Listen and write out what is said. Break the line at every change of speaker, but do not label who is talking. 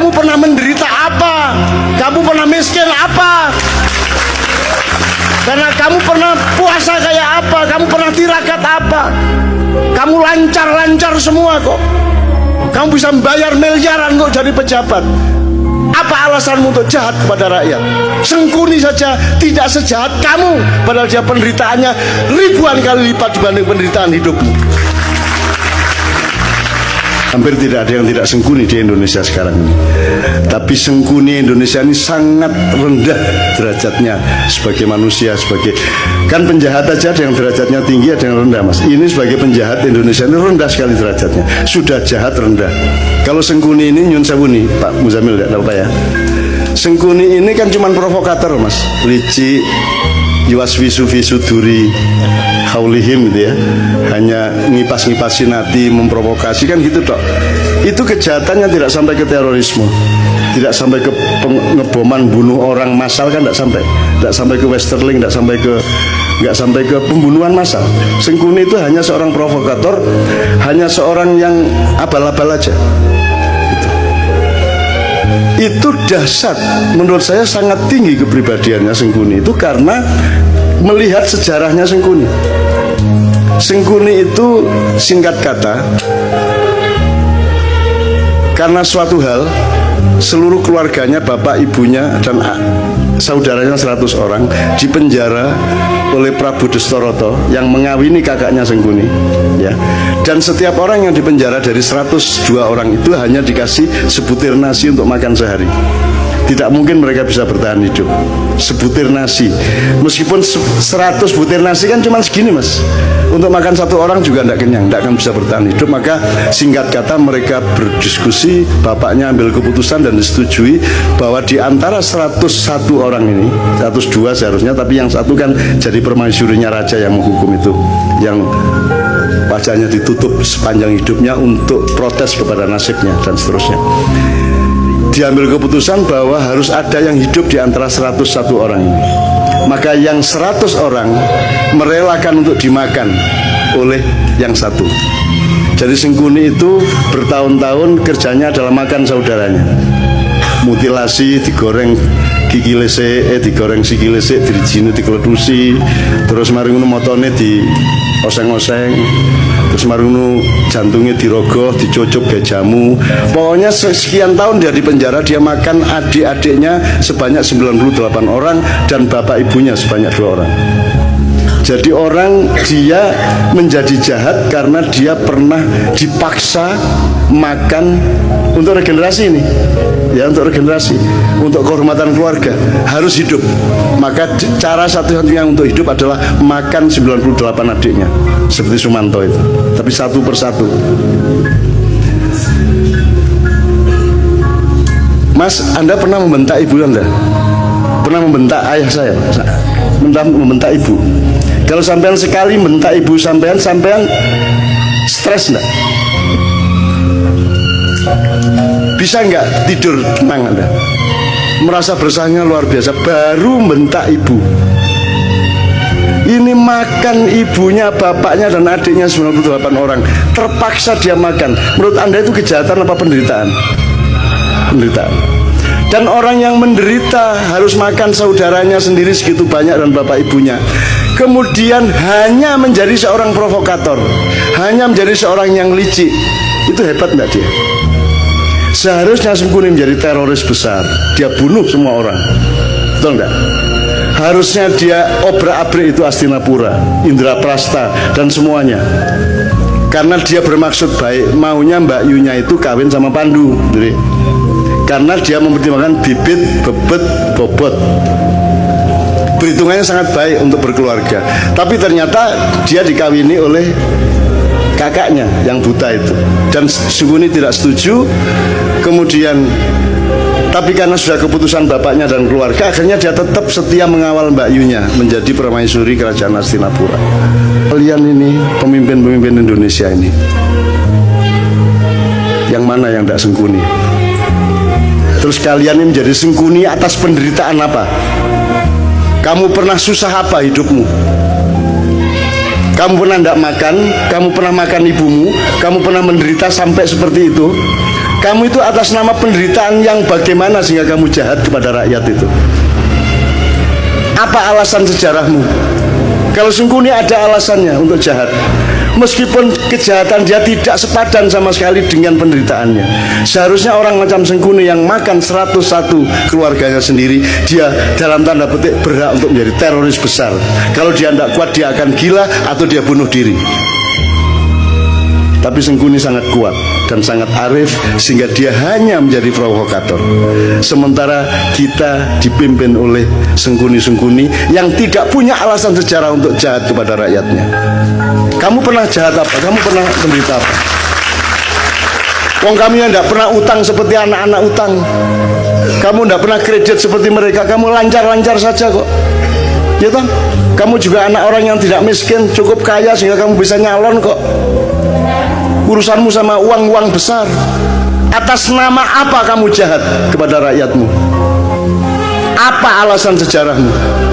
kamu pernah menderita apa? Kamu pernah miskin apa? Karena kamu pernah puasa kayak apa? Kamu pernah tirakat apa? Kamu lancar-lancar semua kok. Kamu bisa membayar miliaran kok jadi pejabat. Apa alasanmu untuk jahat kepada rakyat? Sengkuni saja tidak sejahat kamu, padahal dia penderitaannya ribuan kali lipat dibanding penderitaan hidupmu. Hampir tidak ada yang tidak sengkuni di Indonesia sekarang ini. Tapi sengkuni Indonesia ini sangat rendah derajatnya sebagai manusia, sebagai kan penjahat aja ada yang derajatnya tinggi, ada yang rendah, Mas. Ini sebagai penjahat Indonesia ini rendah sekali derajatnya. Sudah jahat rendah. Kalau sengkuni ini nyun sewu nih, Pak Muzamil enggak tahu apa ya. Sengkuni ini kan cuma provokator, Mas. Licik, yuwaswisu duri haulihim gitu ya, hanya ngipas-ngipasin hati, memprovokasi kan gitu tok. Itu kejahatannya tidak sampai ke terorisme, tidak sampai ke ngeboman bunuh orang massal kan, tidak sampai ke Westerling, tidak sampai ke pembunuhan massal. Sengkuni itu hanya seorang provokator, hanya seorang yang abal-abal aja. Itu dahsyat, menurut saya sangat tinggi kepribadiannya Sengkuni itu karena melihat sejarahnya Sengkuni. Sengkuni itu singkat kata, karena suatu hal seluruh keluarganya, bapak, ibunya dan saudaranya 100 orang dipenjara oleh Prabu Destoroto yang mengawini kakaknya Sengkuni ya. Dan setiap orang yang dipenjara dari 102 orang itu hanya dikasih sebutir nasi untuk makan sehari. Tidak mungkin mereka bisa bertahan hidup. Sebutir nasi, meskipun 100 butir nasi kan cuma segini, Mas. Untuk makan satu orang juga tidak kenyang, tidak akan bisa bertahan hidup. Maka singkat kata mereka berdiskusi, bapaknya ambil keputusan dan disetujui bahwa di antara 101 orang ini, 102 seharusnya, tapi yang satu kan jadi permaisurinya raja yang menghukum itu, yang wajahnya ditutup sepanjang hidupnya untuk protes kepada nasibnya dan seterusnya. Diambil keputusan bahwa harus ada yang hidup di antara 101 orang ini. Maka yang 100 orang merelakan untuk dimakan oleh yang satu. Jadi Sengkuni itu bertahun-tahun kerjanya adalah makan saudaranya. Mutilasi, digoreng gigi lesek, digoreng siki lesek, dirijini dikeledusi, terus mari ngono motone di oseng-oseng, terus mari ngono jantungnya dirogoh, dicucuk kayak jamu. Pokoknya sekian tahun dia di penjara, dia makan adik-adiknya sebanyak 98 orang dan bapak ibunya sebanyak 2 orang. Jadi dia menjadi jahat karena dia pernah dipaksa makan untuk regenerasi ini. Ya, untuk regenerasi, untuk kehormatan keluarga, harus hidup. Maka cara satu-satunya untuk hidup adalah makan 98 adiknya, seperti Sumanto itu, tapi satu persatu. Mas, Anda pernah membentak ibu Anda? Pernah membentak ayah saya? Membentak ibu? Kalau sampean sekali membentak ibu sampean stres enggak? Bisa nggak tidur tenang Anda? Merasa bersalahnya luar biasa. Baru membentak ibu, ini makan ibunya, bapaknya dan adiknya 98 orang, terpaksa dia makan. Menurut Anda itu kejahatan apa penderitaan? Penderitaan. Dan orang yang menderita harus makan saudaranya sendiri segitu banyak dan bapak ibunya, kemudian hanya menjadi seorang provokator, hanya menjadi seorang yang licik. Itu hebat enggak dia? Seharusnya Sengkuni menjadi teroris besar, dia bunuh semua orang, betul enggak? Harusnya dia obrak-abrik itu Hastinapura, Indraprasta dan semuanya, karena dia bermaksud baik, maunya Mbak Yunya itu kawin sama Pandu. Jadi, karena dia mempertimbangkan bibit, bebet, bobot, perhitungannya sangat baik untuk berkeluarga. Tapi ternyata dia dikawini oleh kakaknya yang buta itu, dan Sengkuni tidak setuju. Kemudian tapi karena sudah keputusan bapaknya dan keluarga, akhirnya dia tetap setia mengawal Mbak Yunya menjadi permaisuri kerajaan Hastinapura. Kalian ini pemimpin-pemimpin Indonesia ini, yang mana yang tidak Sengkuni? Terus kalian ini menjadi Sengkuni atas penderitaan apa? Kamu pernah susah apa hidupmu? Kamu pernah tidak makan? Kamu pernah makan ibumu? Kamu pernah menderita sampai seperti itu? Kamu itu atas nama penderitaan yang bagaimana sehingga kamu jahat kepada rakyat itu? Apa alasan sejarahmu? Kalau Sungkuni ada alasannya untuk jahat, meskipun kejahatan dia tidak sepadan sama sekali dengan penderitaannya. Seharusnya orang macam Sungkuni yang makan 101 keluarganya sendiri, dia dalam tanda petik berhak untuk menjadi teroris besar. Kalau dia tidak kuat, dia akan gila atau dia bunuh diri. Tapi Sungkuni sangat kuat dan sangat arif sehingga dia hanya menjadi provokator. Sementara kita dipimpin oleh Sungkuni-Sungkuni yang tidak punya alasan sejarah untuk jahat kepada rakyatnya. Kamu pernah jahat apa? Kamu pernah menderita apa? Wong kami yang tidak pernah utang seperti anak-anak utang. Kamu tidak pernah kredit seperti mereka. Kamu lancar-lancar saja kok. Ya toh? Kamu juga anak orang yang tidak miskin, cukup kaya sehingga kamu bisa nyalon kok. Urusanmu sama uang-uang besar. Atas nama apa kamu jahat kepada rakyatmu? Apa alasan sejarahmu?